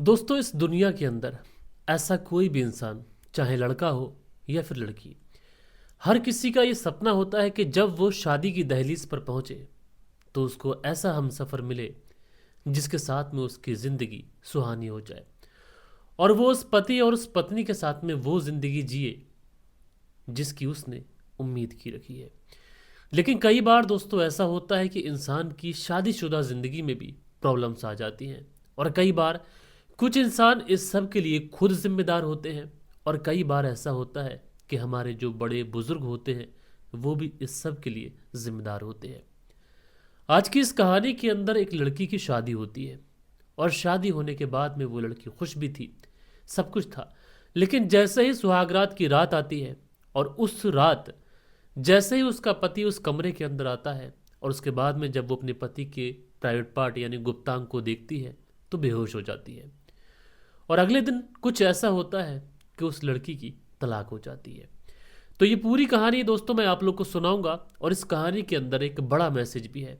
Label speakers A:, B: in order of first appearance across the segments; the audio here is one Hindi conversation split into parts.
A: दोस्तों, इस दुनिया के अंदर ऐसा कोई भी इंसान, चाहे लड़का हो या फिर लड़की, हर किसी का ये सपना होता है कि जब वो शादी की दहलीज पर पहुंचे तो उसको ऐसा हमसफर मिले जिसके साथ में उसकी ज़िंदगी सुहानी हो जाए और वो उस पति और उस पत्नी के साथ में वो ज़िंदगी जिए जिसकी उसने उम्मीद की रखी है। लेकिन कई बार दोस्तों ऐसा होता है कि इंसान की शादीशुदा ज़िंदगी में भी प्रॉब्लम्स आ जाती हैं और कई बार कुछ इंसान इस सब के लिए खुद जिम्मेदार होते हैं और कई बार ऐसा होता है कि हमारे जो बड़े बुजुर्ग होते हैं वो भी इस सब के लिए जिम्मेदार होते हैं। आज की इस कहानी के अंदर एक लड़की की शादी होती है और शादी होने के बाद में वो लड़की खुश भी थी, सब कुछ था। लेकिन जैसे ही सुहागरात की रात आती है और उस रात जैसे ही उसका पति उस कमरे के अंदर आता है और उसके बाद में जब वो अपने पति के प्राइवेट पार्ट यानी गुप्तांग को देखती है तो बेहोश हो जाती है और अगले दिन कुछ ऐसा होता है कि उस लड़की की तलाक हो जाती है। तो ये पूरी कहानी दोस्तों मैं आप लोग को सुनाऊंगा और इस कहानी के अंदर एक बड़ा मैसेज भी है।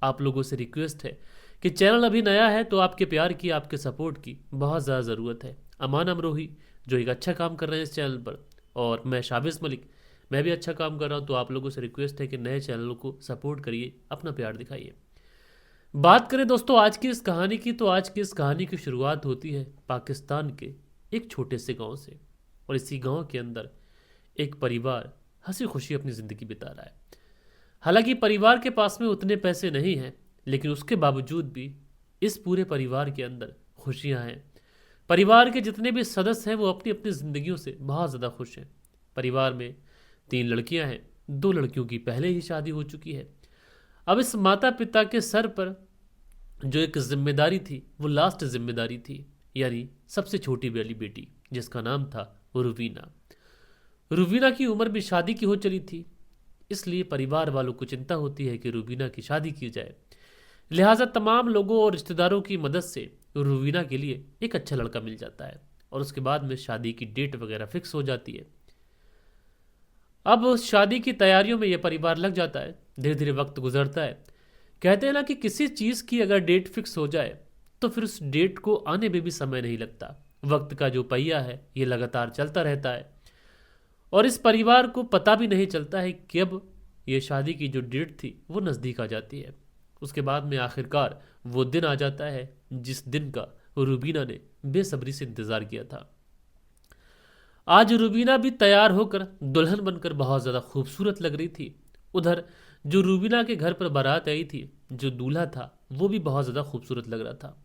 A: आप लोगों से रिक्वेस्ट है कि चैनल अभी नया है तो आपके प्यार की, आपके सपोर्ट की बहुत ज़्यादा ज़रूरत है। अमान अमरोही जो एक अच्छा काम कर रहे हैं इस चैनल पर, और मैं शाबिज मलिक, मैं भी अच्छा काम कर रहा हूँ। तो आप लोगों से रिक्वेस्ट है कि नए चैनलों को सपोर्ट करिए, अपना प्यार दिखाइए। बात करें दोस्तों आज की इस कहानी की, तो आज की इस कहानी की शुरुआत होती है पाकिस्तान के एक छोटे से गांव से। और इसी गांव के अंदर एक परिवार हंसी खुशी अपनी ज़िंदगी बिता रहा है। हालांकि परिवार के पास में उतने पैसे नहीं हैं, लेकिन उसके बावजूद भी इस पूरे परिवार के अंदर खुशियां हैं। परिवार के जितने भी सदस्य हैं वो अपनी अपनी ज़िंदगियों से बहुत ज़्यादा खुश हैं। परिवार में 3 लड़कियां हैं, 2 लड़कियों की पहले ही शादी हो चुकी है। अब इस माता पिता के सर पर जो एक जिम्मेदारी थी वो लास्ट जिम्मेदारी थी, यानी सबसे छोटी वाली बेटी जिसका नाम था रुवीना। रुवीना की उम्र भी शादी की हो चली थी, इसलिए परिवार वालों को चिंता होती है कि रुवीना की शादी की जाए। लिहाजा तमाम लोगों और रिश्तेदारों की मदद से रुवीना के लिए एक अच्छा लड़का मिल जाता है और उसके बाद में शादी की डेट वगैरह फिक्स हो जाती है। अब उस शादी की तैयारियों में यह परिवार लग जाता है। धीरे धीरे वक्त गुजरता है। कहते हैं ना कि किसी चीज़ की अगर डेट फिक्स हो जाए तो फिर उस डेट को आने में भी समय नहीं लगता। वक्त का जो पहिया है ये लगातार चलता रहता है और इस परिवार को पता भी नहीं चलता है कि अब ये शादी की जो डेट थी वो नज़दीक आ जाती है। उसके बाद में आखिरकार वो दिन आ जाता है जिस दिन का रुबीना ने बेसब्री से इंतज़ार किया था। आज रुबीना भी तैयार होकर दुल्हन बनकर बहुत ज़्यादा खूबसूरत लग रही थी। उधर जो रुबीना के घर पर बारात आई थी, जो दूल्हा था वो भी बहुत ज़्यादा खूबसूरत लग रहा था।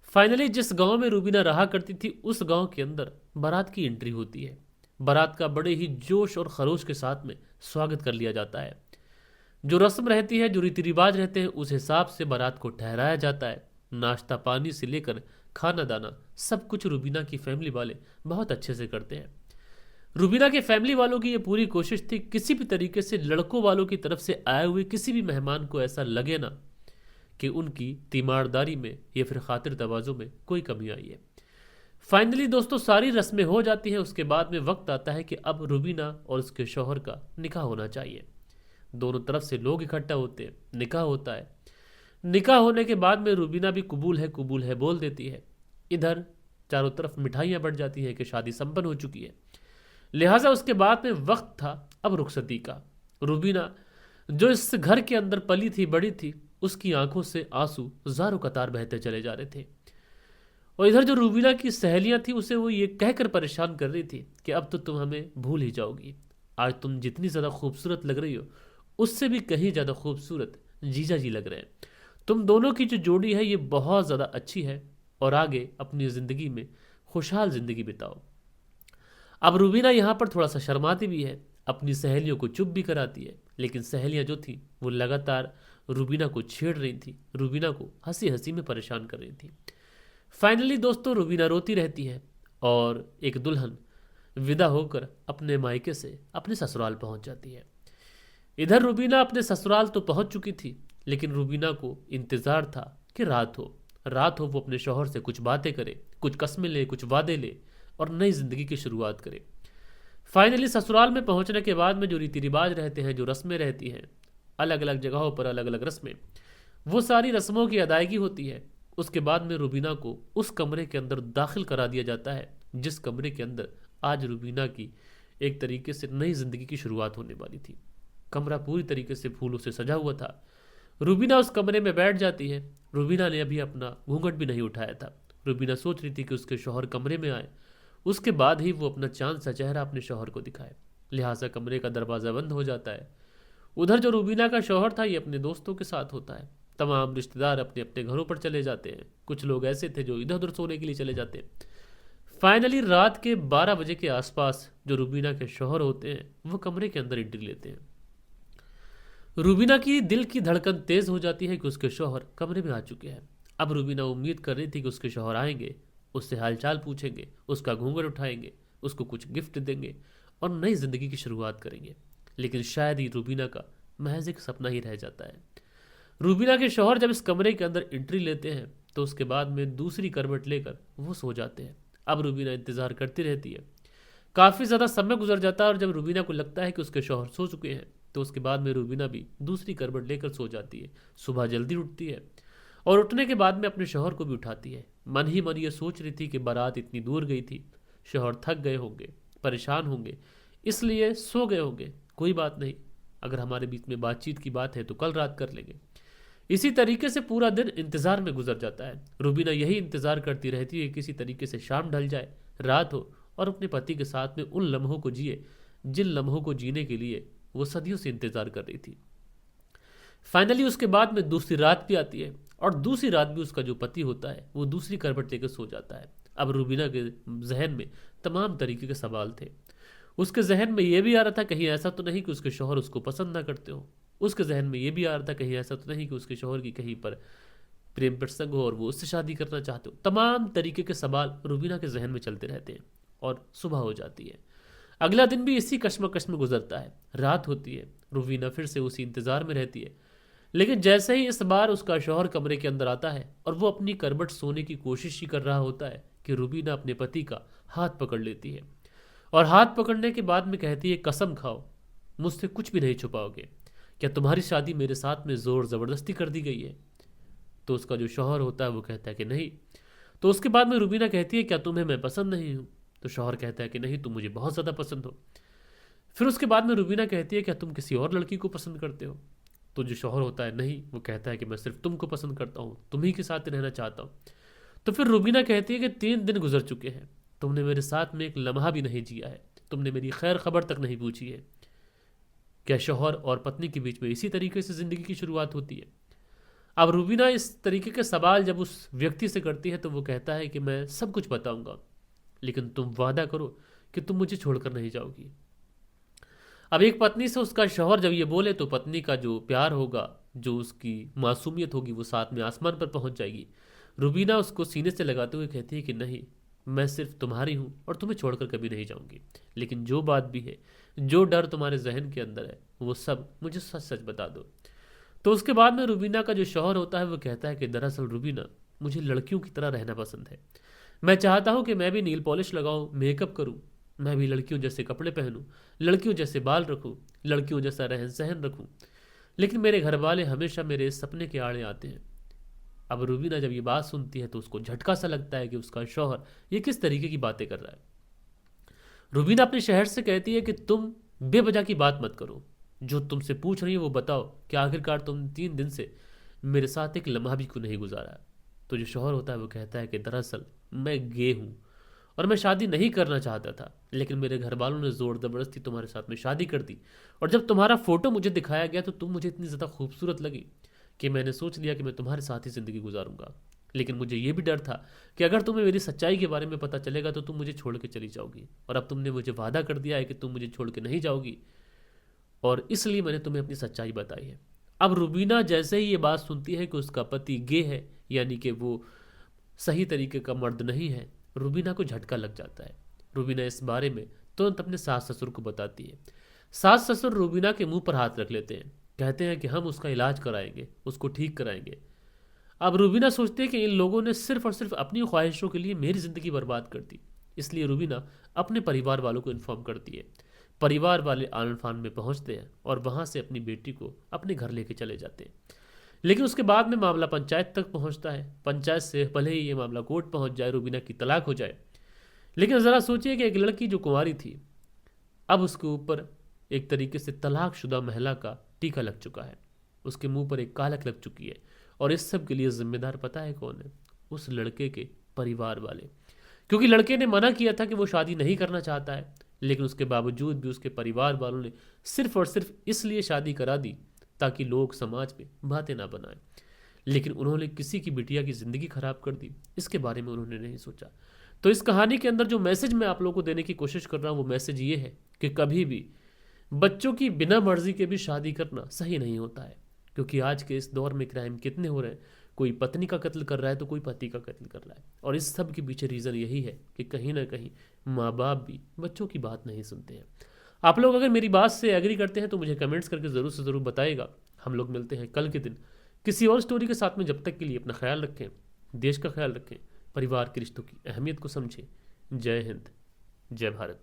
A: फाइनली जिस गांव में रुबीना रहा करती थी उस गांव के अंदर बारात की एंट्री होती है। बारात का बड़े ही जोश और खरोश के साथ में स्वागत कर लिया जाता है। जो रस्म रहती है, जो रीति रिवाज रहते हैं, उस हिसाब से बारात को ठहराया जाता है। नाश्ता पानी से लेकर खाना दाना सब कुछ रुबीना की फैमिली वाले बहुत अच्छे से करते हैं। रुबीना के फैमिली वालों की ये पूरी कोशिश थी किसी भी तरीके से लड़कों वालों की तरफ से आए हुए किसी भी मेहमान को ऐसा लगे ना कि उनकी तीमारदारी में या फिर खातिर तवाज़ुन में कोई कमी आई है। फाइनली दोस्तों सारी रस्में हो जाती हैं। उसके बाद में वक्त आता है कि अब रुबीना और उसके शौहर का निकाह होना चाहिए। दोनों तरफ से लोग इकट्ठा होते हैं, निकाह होता है। निकाह होने के बाद में रुबीना भी कबूल है बोल देती है। इधर चारों तरफ मिठाइयाँ बढ़ जाती हैं कि शादी संपन्न हो चुकी है। लिहाजा उसके बाद में वक्त था अब रुखसती का। रुबीना जो इस घर के अंदर पली थी, बड़ी थी, उसकी आंखों से आंसू ज़ारों कतार बहते चले जा रहे थे। और इधर जो रुबीना की सहेलियां थी उसे वो ये कहकर परेशान कर रही थी कि अब तो तुम हमें भूल ही जाओगी। आज तुम जितनी ज़्यादा खूबसूरत लग रही हो उससे भी कहीं ज़्यादा खूबसूरत जीजा जी लग रहे हैं। तुम दोनों की जो जोड़ी है ये बहुत ज़्यादा अच्छी है और आगे अपनी ज़िंदगी में खुशहाल ज़िंदगी बिताओ। अब रुबीना यहाँ पर थोड़ा सा शर्माती भी है, अपनी सहेलियों को चुप भी कराती है, लेकिन सहेलियाँ जो थी वो लगातार रुबीना को छेड़ रही थी, रुबीना को हंसी हंसी में परेशान कर रही थी। फाइनली दोस्तों रुबीना रोती रहती है और एक दुल्हन विदा होकर अपने मायके से अपने ससुराल पहुंच जाती है। इधर रुबीना अपने ससुराल तो पहुंच चुकी थी, लेकिन रुबीना को इंतज़ार था कि रात हो वो अपने शौहर से कुछ बातें करे, कुछ कस्में ले, कुछ वादे ले और नई ज़िंदगी की शुरुआत करे। फाइनली ससुराल में पहुंचने के बाद में जो रीति रिवाज रहते हैं, जो रस्में रहती हैं, अलग अलग जगहों पर अलग अलग रस्में, वो सारी रस्मों की अदायगी होती है। उसके बाद में रूबीना को उस कमरे के अंदर दाखिल करा दिया जाता है जिस कमरे के अंदर आज रूबीना की एक तरीके से नई जिंदगी की शुरुआत होने वाली थी। कमरा पूरी तरीके से फूलों से सजा हुआ था। रूबीना उस कमरे में बैठ जाती है। रूबीना ने अभी अपना घूंघट भी नहीं उठाया था। रूबीना सोच रही थी कि उसके शौहर कमरे में आए, उसके बाद ही वो अपना चांद सा चेहरा अपने शौहर को दिखाए। लिहाजा कमरे का दरवाज़ा बंद हो जाता है। उधर जो रूबीना का शौहर था ये अपने दोस्तों के साथ होता है। तमाम रिश्तेदार अपने अपने घरों पर चले जाते हैं। कुछ लोग ऐसे थे जो इधर उधर सोने के लिए चले जाते हैं। फाइनली रात के 12 बजे के आसपास जो रूबीना के शौहर होते हैं वो कमरे के अंदर एंट्री लेते हैं। रूबीना की दिल की धड़कन तेज हो जाती है कि उसके शौहर कमरे में आ चुके हैं। अब रूबीना उम्मीद कर रही थी कि उसके शौहर आएंगे, उससे हालचाल पूछेंगे, उसका घूंघट उठाएंगे, उसको कुछ गिफ्ट देंगे और नई जिंदगी की शुरुआत करेंगे। लेकिन शायद ही रूबीना का महज एक सपना ही रह जाता है। रूबीना के शौहर जब इस कमरे के अंदर एंट्री लेते हैं तो उसके बाद में दूसरी करवट लेकर वो सो जाते हैं। अब रूबीना इंतजार करती रहती है। काफ़ी ज़्यादा समय गुजर जाता है और जब रूबीना को लगता है कि उसके शौहर सो चुके हैं तो उसके बाद में रूबीना भी दूसरी करवट लेकर सो जाती है। सुबह जल्दी उठती है और उठने के बाद में अपने शौहर को भी उठाती है। मन ही मन ये सोच रही थी कि बारात इतनी दूर गई थी, शौहर थक गए होंगे, परेशान होंगे, इसलिए सो गए होंगे। कोई बात नहीं, अगर हमारे बीच में बातचीत की बात है तो कल रात कर लेंगे। इसी तरीके से पूरा दिन इंतजार में गुजर जाता है। रूबीना यही इंतजार करती रहती है किसी तरीके से शाम ढल जाए, रात हो और अपने पति के साथ में उन लम्हों को जिए जिन लम्हों को जीने के लिए वो सदियों से इंतजार कर रही थी। फाइनली उसके बाद में दूसरी रात भी आती है और दूसरी रात भी उसका जो पति होता है वो दूसरी करवट लेकर सो जाता है। अब रूबीना के जहन में तमाम तरीके के सवाल थे। उसके जहन में ये भी आ रहा था कहीं ऐसा तो नहीं कि उसके शौहर उसको पसंद ना करते हो। उसके जहन में ये भी आ रहा था कहीं ऐसा तो नहीं कि उसके शौहर की कहीं पर प्रेम प्रसंग हो और वो उससे शादी करना चाहते हो। तमाम तरीके के सवाल रूबीना के जहन में चलते रहते हैं और सुबह हो जाती है। अगला दिन भी इसी कश्मकश में गुजरता है। रात होती है, रूबीना फिर से उसी इंतजार में रहती है। लेकिन जैसे ही इस बार उसका शौहर कमरे के अंदर आता है और वो अपनी करवट सोने की कोशिश ही कर रहा होता है कि रूबीना अपने पति का हाथ पकड़ लेती है और हाथ पकड़ने के बाद में कहती है, कसम खाओ मुझसे कुछ भी नहीं छुपाओगे, क्या तुम्हारी शादी मेरे साथ में जोर ज़बरदस्ती कर दी गई है? तो उसका जो शौहर होता है वो कहता है कि नहीं। तो उसके बाद में रूबीना कहती है, क्या तुम्हें मैं पसंद नहीं हूँ? तो शौहर कहता है कि नहीं, तुम मुझे बहुत ज़्यादा पसंद हो। फिर उसके बाद में रूबीना कहती है, क्या तुम किसी और लड़की को पसंद करते हो? तो जो शौहर होता है नहीं, वो कहता है कि मैं सिर्फ तुमको पसंद करता हूँ, तुम्ही के साथ रहना चाहता हूँ। तो फिर रूबीना कहती है कि 3 दिन गुजर चुके हैं, तुमने मेरे साथ में एक लम्हा भी नहीं जिया है, तुमने मेरी खैर खबर तक नहीं पूछी है। क्या शौहर और पत्नी के बीच में इसी तरीके से ज़िंदगी की शुरुआत होती है? अब रूबीना इस तरीके के सवाल जब उस व्यक्ति से करती है तो वो कहता है कि मैं सब कुछ बताऊंगा, लेकिन तुम वादा करो कि तुम मुझे छोड़कर नहीं जाओगी। अब एक पत्नी से उसका शौहर जब ये बोले तो पत्नी का जो प्यार होगा, जो उसकी मासूमियत होगी, वो साथ में आसमान पर पहुंच जाएगी। रूबीना उसको सीने से लगाते हुए कहती है कि नहीं, मैं सिर्फ तुम्हारी हूँ और तुम्हें छोड़कर कभी नहीं जाऊंगी, लेकिन जो बात भी है, जो डर तुम्हारे जहन के अंदर है, वो सब मुझे सच सच बता दो। तो उसके बाद में रूबीना का जो शौहर होता है वो कहता है कि दरअसल रूबीना, मुझे लड़कियों की तरह रहना पसंद है। मैं चाहता हूँ कि मैं भी नील पॉलिश लगाऊं, मेकअप करूं, मैं भी लड़कियों जैसे कपड़े पहनूं, लड़कियों जैसे बाल रखूं, लड़कियों जैसा रहन सहन रखूं, लेकिन मेरे घर वाले हमेशा मेरे इस सपने के आड़े आते हैं। अब रूबीना जब ये बात सुनती है तो उसको झटका सा लगता है कि उसका शौहर ये किस तरीके की बातें कर रहा है। रूबीना अपने शहर से कहती है कि तुम बेवजह की बात मत करो, जो तुमसे पूछ रही है वो बताओ कि आखिरकार तुम 3 दिन से मेरे साथ एक लम्हा भी क्यों नहीं गुजारा। तो जो शौहर होता है वो कहता है कि दरअसल मैं गे हूँ और मैं शादी नहीं करना चाहता था, लेकिन मेरे घर वालों ने ज़ोर ज़बरदस्ती तुम्हारे साथ में शादी कर दी और जब तुम्हारा फ़ोटो मुझे दिखाया गया तो तुम मुझे इतनी ज़्यादा खूबसूरत लगी कि मैंने सोच लिया कि मैं तुम्हारे साथ ही ज़िंदगी गुजारूंगा। लेकिन मुझे ये भी डर था कि अगर तुम्हें मेरी सच्चाई के बारे में पता चलेगा तो तुम मुझे छोड़ के चली जाओगी, और अब तुमने मुझे वादा कर दिया है कि तुम मुझे छोड़ के नहीं जाओगी, और इसलिए मैंने तुम्हें अपनी सच्चाई बताई है। अब रूबीना जैसे ही ये बात सुनती है कि उसका पति गे है, यानी कि वो सही तरीके का मर्द नहीं है, रूबीना को झटका लग जाता है। रूबीना इस बारे में तुरंत अपने सास ससुर को बताती है। सास ससुर रूबीना के मुंह पर हाथ रख लेते हैं, कहते हैं कि हम उसका इलाज कराएंगे, उसको ठीक कराएंगे। अब रूबीना सोचती है कि इन लोगों ने सिर्फ और सिर्फ अपनी ख्वाहिशों के लिए मेरी ज़िंदगी बर्बाद कर दी, इसलिए रूबीना अपने परिवार वालों को इन्फॉर्म करती है। परिवार वाले आन फान में पहुंचते हैं और वहां से अपनी बेटी को अपने घर लेके चले जाते हैं। लेकिन उसके बाद में मामला पंचायत तक पहुंचता है। पंचायत से भले ही ये मामला कोर्ट पहुंच जाए, रूबीना की तलाक हो जाए, लेकिन ज़रा सोचिए कि एक लड़की जो कुंवारी थी, अब उसके ऊपर एक तरीके से तलाकशुदा महिला का टीका लग चुका है, उसके मुंह पर एक कालक लग चुकी है। और इस सब के लिए जिम्मेदार पता है कौन है? उस लड़के के परिवार वाले। क्योंकि लड़के ने मना किया था कि वो शादी नहीं करना चाहता है, लेकिन उसके बावजूद भी उसके परिवार वालों ने सिर्फ और सिर्फ इसलिए शादी करा दी ताकि लोग समाज में बातें ना बनाएं। लेकिन उन्होंने किसी की बिटिया की ज़िंदगी खराब कर दी, इसके बारे में उन्होंने नहीं सोचा। तो इस कहानी के अंदर जो मैसेज मैं आप लोगों को देने की कोशिश कर रहा हूँ, वो मैसेज ये है कि कभी भी बच्चों की बिना मर्जी के भी शादी करना सही नहीं होता है। क्योंकि आज के इस दौर में क्राइम कितने हो रहे हैं, कोई पत्नी का कत्ल कर रहा है तो कोई पति का कत्ल कर रहा है। और इस सब के पीछे रीज़न यही है कि कहीं ना कहीं माँ बाप भी बच्चों की बात नहीं सुनते हैं। आप लोग अगर मेरी बात से एग्री करते हैं तो मुझे कमेंट्स करके ज़रूर से ज़रूर बताइएगा। हम लोग मिलते हैं कल के दिन किसी और स्टोरी के साथ में। जब तक के लिए अपना ख्याल रखें, देश का ख्याल रखें, परिवार के रिश्तों की अहमियत को समझें। जय हिंद, जय भारत।